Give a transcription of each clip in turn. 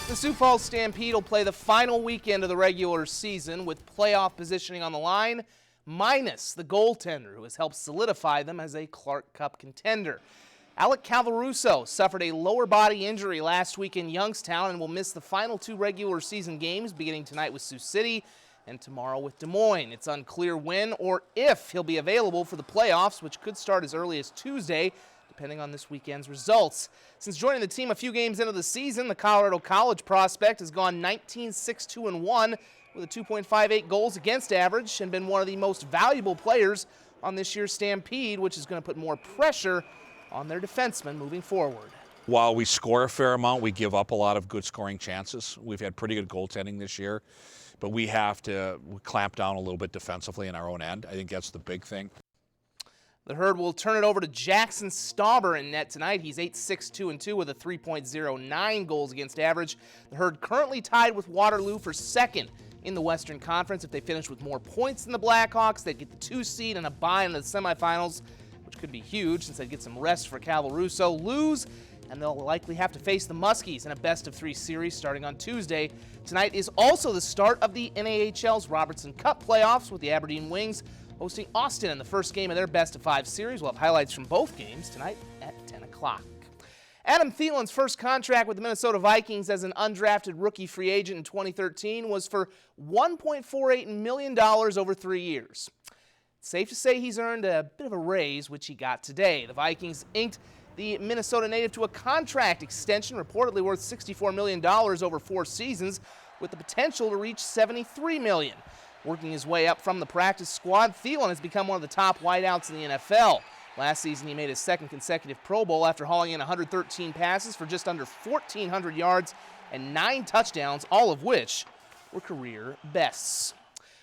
The Sioux Falls Stampede will play the final weekend of the regular season with playoff positioning on the line, minus the goaltender who has helped solidify them as a Clark Cup contender. Alec Calvaruso suffered a lower body injury last week in Youngstown and will miss the final two regular season games beginning tonight with Sioux City and tomorrow with Des Moines. It's unclear when or if he'll be available for the playoffs, which could start as early as Tuesday, depending on this weekend's results. Since joining the team a few games into the season, the Colorado College prospect has gone 19-6-2-1 with a 2.58 goals against average and been one of the most valuable players on this year's Stampede, which is going to put more pressure on their defensemen moving forward. While we score a fair amount, we give up a lot of good scoring chances. We've had pretty good goaltending this year, but we have to clamp down a little bit defensively in our own end. I think that's the big thing. The Herd will turn it over to Jackson Stauber in net tonight. He's 8-6-2-2 with a 3.09 goals against average. The Herd currently tied with Waterloo for second in the Western Conference. If they finish with more points than the Blackhawks, they'd get the 2 seed and a bye in the semifinals, which could be huge since they'd get some rest for Calvaruso. Lose, and they'll likely have to face the Muskies in a best-of-3 series starting on Tuesday. Tonight is also the start of the NAHL's Robertson Cup playoffs with the Aberdeen Wings hosting Austin in the first game of their best-of-5 series. We'll have highlights from both games tonight at 10 o'clock. Adam Thielen's first contract with the Minnesota Vikings as an undrafted rookie free agent in 2013 was for $1.48 million over 3 years. It's safe to say he's earned a bit of a raise, which he got today. The Vikings inked the Minnesota native to a contract extension reportedly worth $64 million over 4 seasons with the potential to reach $73 million. Working his way up from the practice squad, Thielen has become one of the top wideouts in the NFL. Last season, he made his second consecutive Pro Bowl after hauling in 113 passes for just under 1,400 yards and 9 touchdowns, all of which were career bests.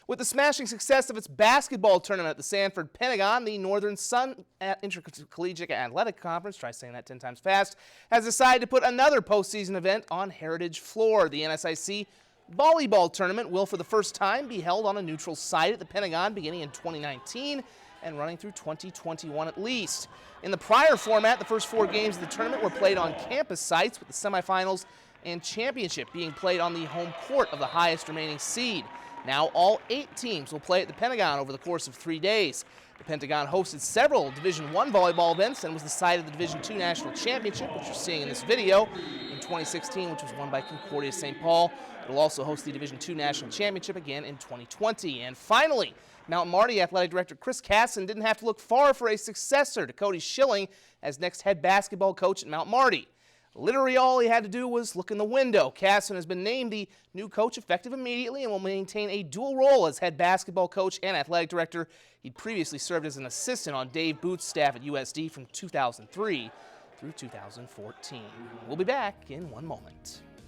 With the smashing success of its basketball tournament at the Sanford Pentagon, the Northern Sun Intercollegiate Athletic Conference, try saying that 10 times fast, has decided to put another postseason event on Heritage Floor. The NSIC volleyball tournament will for the first time be held on a neutral site at the Pentagon beginning in 2019 and running through 2021 at least. In the prior format, the first 4 games of the tournament were played on campus sites, with the semifinals and championship being played on the home court of the highest remaining seed. Now all 8 teams will play at the Pentagon over the course of 3 days. The Pentagon hosted several Division I volleyball events and was the site of the Division II National Championship, which you're seeing in this video, in 2016, which was won by Concordia St. Paul. It will also host the Division II National Championship again in 2020. And finally, Mount Marty Athletic Director Chris Casson didn't have to look far for a successor to Cody Schilling as next head basketball coach at Mount Marty. Literally all he had to do was look in the window. Casson has been named the new coach effective immediately and will maintain a dual role as head basketball coach and athletic director. He'd previously served as an assistant on Dave Booth's staff at USD from 2003 through 2014. We'll be back in 1 moment.